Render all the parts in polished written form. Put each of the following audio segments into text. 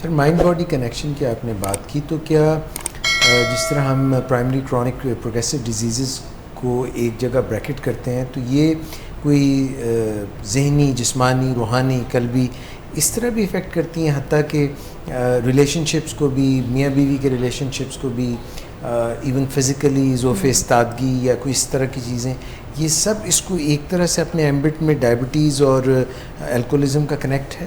سر mind body connection کی آپ نے بات کی، تو کیا جس طرح ہم پرائمری کرونک پروگریسو ڈیزیزز کو ایک جگہ بریکٹ کرتے ہیں، تو یہ کوئی ذہنی، جسمانی، روحانی، قلبی اس طرح بھی افیکٹ کرتی ہیں، حتیٰ کہ ریلیشن شپس کو بھی، میاں بیوی کے ریلیشن شپس کو بھی، ایون فزیکلی ذوف استادگی یا کوئی اس طرح کی چیزیں، یہ سب اس کو ایک طرح سے اپنے ایمبٹ میں ڈائبٹیز اور الکوہلزم کا کنیکٹ ہے؟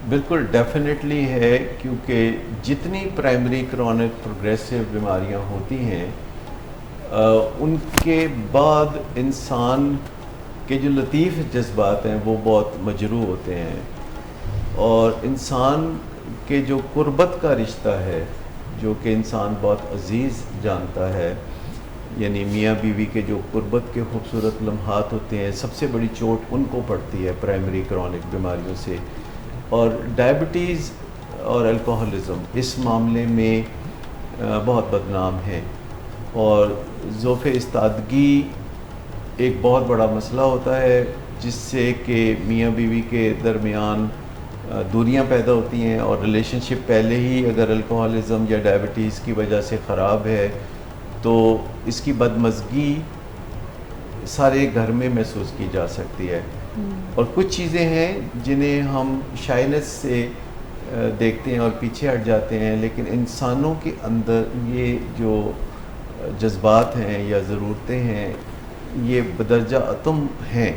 بالکل ڈیفینیٹلی ہے، کیونکہ جتنی پرائمری کرونک پروگریسو بیماریاں ہوتی ہیں ان کے بعد انسان کے جو لطیف جذبات ہیں وہ بہت مجروح ہوتے ہیں، اور انسان کے جو قربت کا رشتہ ہے جو کہ انسان بہت عزیز جانتا ہے، یعنی میاں بیوی کے جو قربت کے خوبصورت لمحات ہوتے ہیں، سب سے بڑی چوٹ ان کو پڑتی ہے پرائمری کرونک بیماریوں سے. اور ڈائبٹیز اور الکوہلزم اس معاملے میں بہت بدنام ہے، اور ذوف استادگی ایک بہت بڑا مسئلہ ہوتا ہے جس سے کہ میاں بیوی کے درمیان دوریاں پیدا ہوتی ہیں، اور ریلیشن شپ پہلے ہی اگر الکوہلزم یا ڈائبٹیز کی وجہ سے خراب ہے تو اس کی بدمزگی سارے گھر میں محسوس کی جا سکتی ہے. اور کچھ چیزیں ہیں جنہیں ہم شائنس سے دیکھتے ہیں اور پیچھے ہٹ جاتے ہیں، لیکن انسانوں کے اندر یہ جو جذبات ہیں یا ضرورتیں ہیں یہ بدرجہ اتم ہیں.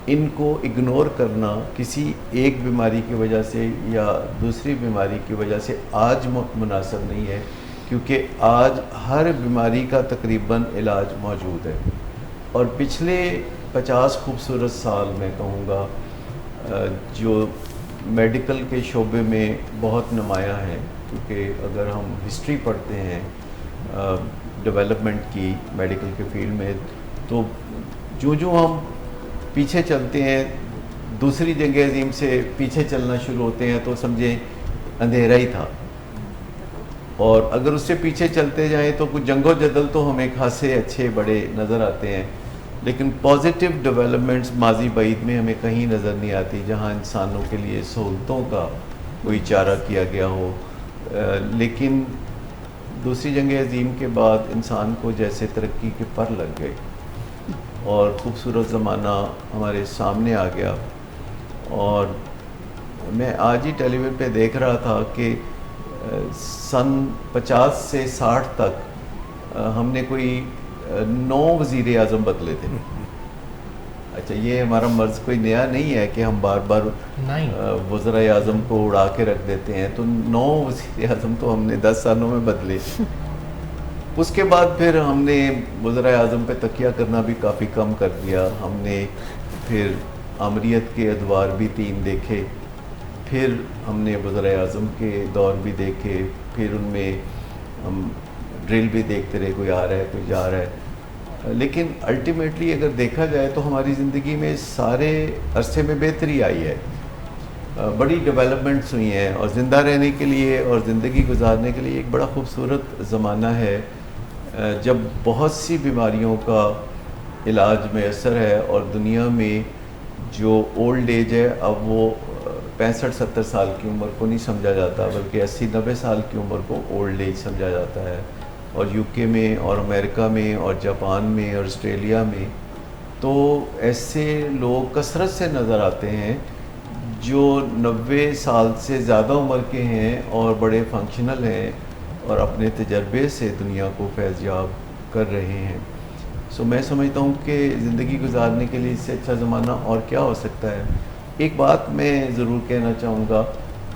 ان کو اگنور کرنا کسی ایک بیماری کی وجہ سے یا دوسری بیماری کی وجہ سے آج مناسب نہیں ہے، کیونکہ آج ہر بیماری کا تقریباً علاج موجود ہے. اور پچھلے 50 خوبصورت سال میں کہوں گا جو میڈیکل کے شعبے میں بہت نمایاں ہیں، کیونکہ اگر ہم ہسٹری پڑھتے ہیں ڈیولپمنٹ کی میڈیکل کے فیلڈ میں، تو جو ہم پیچھے چلتے ہیں، دوسری جنگ عظیم سے پیچھے چلنا شروع ہوتے ہیں تو سمجھیں اندھیرا ہی تھا، اور اگر اس سے پیچھے چلتے جائیں تو کچھ جنگ و جدل تو ہمیں خاصے اچھے بڑے نظر آتے ہیں، لیکن پازیٹیو ڈیولپمنٹس ماضی بعید میں ہمیں کہیں نظر نہیں آتی جہاں انسانوں کے لیے سہولتوں کا کوئی چارہ کیا گیا ہو. لیکن دوسری جنگ عظیم کے بعد انسان کو جیسے ترقی کے پر لگ گئے اور خوبصورت زمانہ ہمارے سامنے آ گیا. اور میں آج ہی ٹیلی ویژن پہ دیکھ رہا تھا کہ سن 50 سے 60 تک ہم نے کوئی 9 وزیر اعظم بدلے تھے. اچھا، یہ ہمارا مرض کوئی نیا نہیں ہے کہ ہم بار بار وزراء اعظم کو اڑا کے رکھ دیتے ہیں، تو 9 وزیر اعظم تو ہم نے 10 سالوں میں بدلے. اس کے بعد پھر ہم نے وزراء اعظم پہ تکیہ کرنا بھی کافی کم کر دیا. ہم نے پھر آمریت کے ادوار بھی 3 دیکھے، پھر ہم نے وزراء اعظم کے دور بھی دیکھے، پھر ان میں ہم ڈرل بھی دیکھتے رہے، کوئی آ رہا ہے کوئی جا رہا ہے. لیکن الٹیمیٹلی اگر دیکھا جائے تو ہماری زندگی میں سارے عرصے میں بہتری آئی ہے، بڑی ڈیولپمنٹس ہوئی ہیں، اور زندہ رہنے کے لیے اور زندگی گزارنے کے لیے ایک بڑا خوبصورت زمانہ ہے جب بہت سی بیماریوں کا علاج میسر ہے. اور دنیا میں جو اولڈ ایج ہے اب وہ 65-70 سال کی عمر کو نہیں سمجھا جاتا، بلکہ 80-90 سال کی عمر کو اولڈ ایج سمجھا جاتا ہے. اور یو کے میں اور امریکہ میں اور جاپان میں اور آسٹریلیا میں تو ایسے لوگ کثرت سے نظر آتے ہیں جو 90 سال سے زیادہ عمر کے ہیں اور بڑے فنکشنل ہیں اور اپنے تجربے سے دنیا کو فیض یاب کر رہے ہیں. سو میں سمجھتا ہوں کہ زندگی گزارنے کے لیے اس سے اچھا زمانہ اور کیا ہو سکتا ہے. ایک بات میں ضرور کہنا چاہوں گا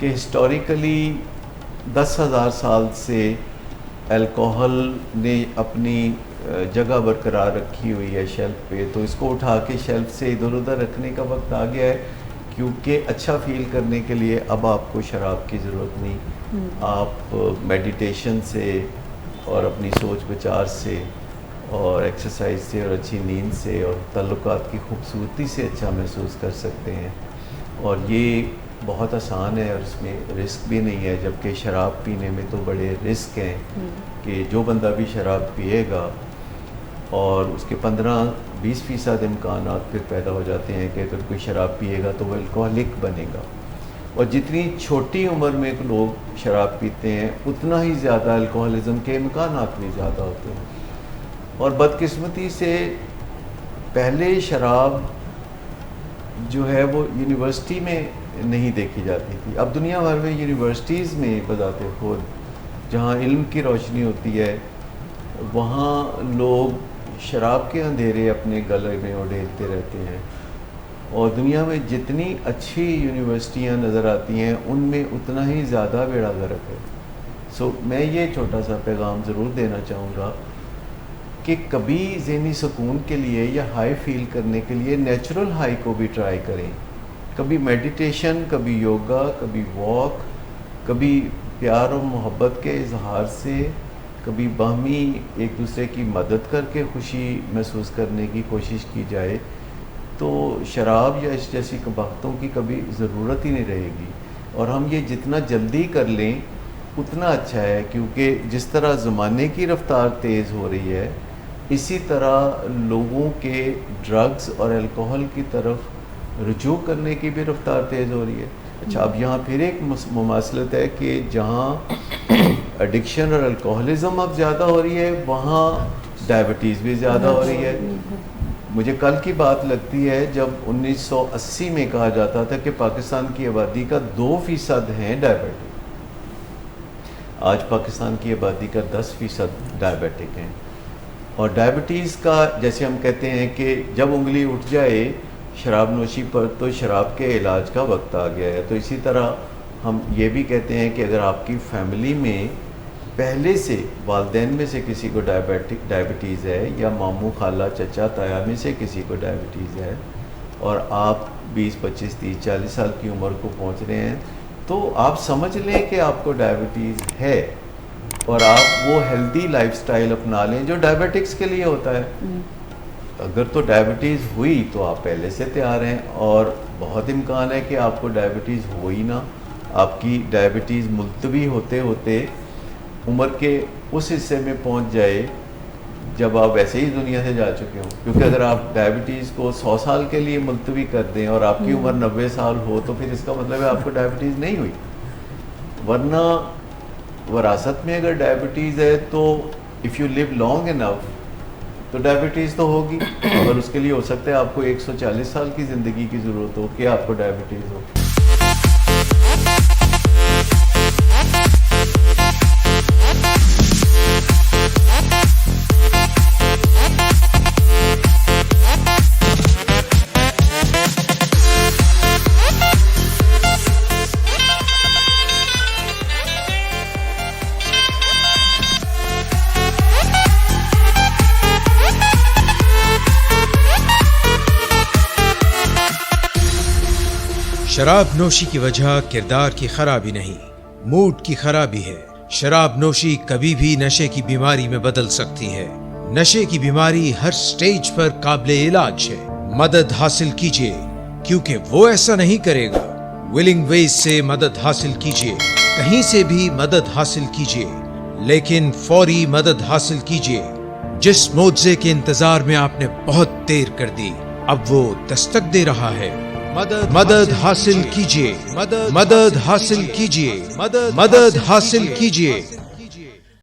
کہ ہسٹوریکلی 10,000 سال سے الکوہل نے اپنی جگہ برقرار رکھی ہوئی ہے شیلف پہ، تو اس کو اٹھا کے شیلف سے ادھر ادھر رکھنے کا وقت آ گیا ہے، کیونکہ اچھا فیل کرنے کے لیے اب آپ کو شراب کی ضرورت نہیں. آپ میڈیٹیشن سے اور اپنی سوچ بچار سے اور ایکسرسائز سے اور اچھی نیند سے اور تعلقات کی خوبصورتی سے اچھا محسوس کر سکتے ہیں. اور یہ بہت آسان ہے اور اس میں رسک بھی نہیں ہے، جبکہ شراب پینے میں تو بڑے رسک ہیں کہ جو بندہ بھی شراب پیے گا اور اس کے 15-20% امکانات پھر پیدا ہو جاتے ہیں کہ اگر کوئی شراب پیے گا تو وہ الکوہلک بنے گا. اور جتنی چھوٹی عمر میں لوگ شراب پیتے ہیں اتنا ہی زیادہ الکوہلزم کے امکانات بھی زیادہ ہوتے ہیں. اور بدقسمتی سے پہلے شراب جو ہے وہ یونیورسٹی میں نہیں دیکھی جاتی تھی. اب دنیا بھر میں یونیورسٹیز میں بذات خود جہاں علم کی روشنی ہوتی ہے وہاں لوگ شراب کے اندھیرے اپنے گلے میں اڈیلتے رہتے ہیں. اور دنیا میں جتنی اچھی یونیورسٹیاں نظر آتی ہیں ان میں اتنا ہی زیادہ بیڑا غرق ہے. سو میں یہ چھوٹا سا پیغام ضرور دینا چاہوں گا کہ کبھی ذہنی سکون کے لیے یا ہائی فیل کرنے کے لیے نیچرل ہائی کو بھی ٹرائی کریں. کبھی میڈیٹیشن، کبھی یوگا، کبھی واک، کبھی پیار و محبت کے اظہار سے، کبھی باہمی ایک دوسرے کی مدد کر کے خوشی محسوس کرنے کی کوشش کی جائے تو شراب یا اس جیسی قباحتوں کی کبھی ضرورت ہی نہیں رہے گی. اور ہم یہ جتنا جلدی کر لیں اتنا اچھا ہے، کیونکہ جس طرح زمانے کی رفتار تیز ہو رہی ہے اسی طرح لوگوں کے ڈرگز اور الکوہل کی طرف رجوع کرنے کی بھی رفتار تیز ہو رہی ہے. اچھا، اب یہاں پھر ایک مماثلت ہے کہ جہاں ایڈکشن اور الکوہلزم اب زیادہ ہو رہی ہے وہاں ڈائبٹیز بھی زیادہ ہو رہی ہے. مجھے کل کی بات لگتی ہے جب 1980 میں کہا جاتا تھا کہ پاکستان کی آبادی کا 2% ہیں ڈائبٹک. آج پاکستان کی آبادی کا 10% ڈائبٹک ہیں. اور ڈائبٹیز کا جیسے ہم کہتے ہیں کہ جب انگلی اٹھ جائے شراب نوشی پر تو شراب کے علاج کا وقت آ گیا ہے. تو اسی طرح ہم یہ بھی کہتے ہیں کہ اگر آپ کی فیملی میں پہلے سے والدین میں سے کسی کو ڈائبٹیز ہے یا ماموں، خالہ، چچا، تایا میں سے کسی کو ڈائبٹیز ہے اور آپ 20، 25، 30، 40 سال کی عمر کو پہنچ رہے ہیں تو آپ سمجھ لیں کہ آپ کو ڈائبٹیز ہے اور آپ وہ ہیلدی لائف سٹائل اپنا لیں جو ڈائبٹکس کے لیے ہوتا ہے. اگر تو ڈائبٹیز ہوئی تو آپ پہلے سے تیار ہیں اور بہت امکان ہے کہ آپ کو ڈائبٹیز ہو ہی نہ. آپ کی ڈائبٹیز ملتوی ہوتے ہوتے عمر کے اس حصے میں پہنچ جائے جب آپ ایسے ہی دنیا سے جا چکے ہوں. کیونکہ اگر آپ ڈائبٹیز کو 100 سال کے لیے ملتوی کر دیں اور آپ کی عمر 90 سال ہو تو پھر اس کا مطلب ہے آپ کو ڈائبٹیز نہیں ہوئی. ورنہ وراثت میں اگر ڈائبٹیز ہے تو if you leave long enough تو ڈائبٹیز تو ہوگی. اور اس کے لیے ہو سکتا ہے آپ کو 140 سال کی زندگی کی ضرورت ہو کہ آپ کو ڈائبٹیز ہو. شراب نوشی کی وجہ کردار کی خرابی نہیں، موڈ کی خرابی ہے. شراب نوشی کبھی بھی نشے کی بیماری میں بدل سکتی ہے. نشے کی بیماری ہر سٹیج پر قابل علاج ہے. مدد حاصل کیجیے کیونکہ وہ ایسا نہیں کرے گا. ولنگ ویز سے مدد حاصل کیجیے، کہیں سے بھی مدد حاصل کیجیے، لیکن فوری مدد حاصل کیجیے. جس معجزے کے انتظار میں آپ نے بہت دیر کر دی اب وہ دستک دے رہا ہے. مدد حاصل کیجیے، مدد حاصل کیجیے، مدد حاصل کیجیے.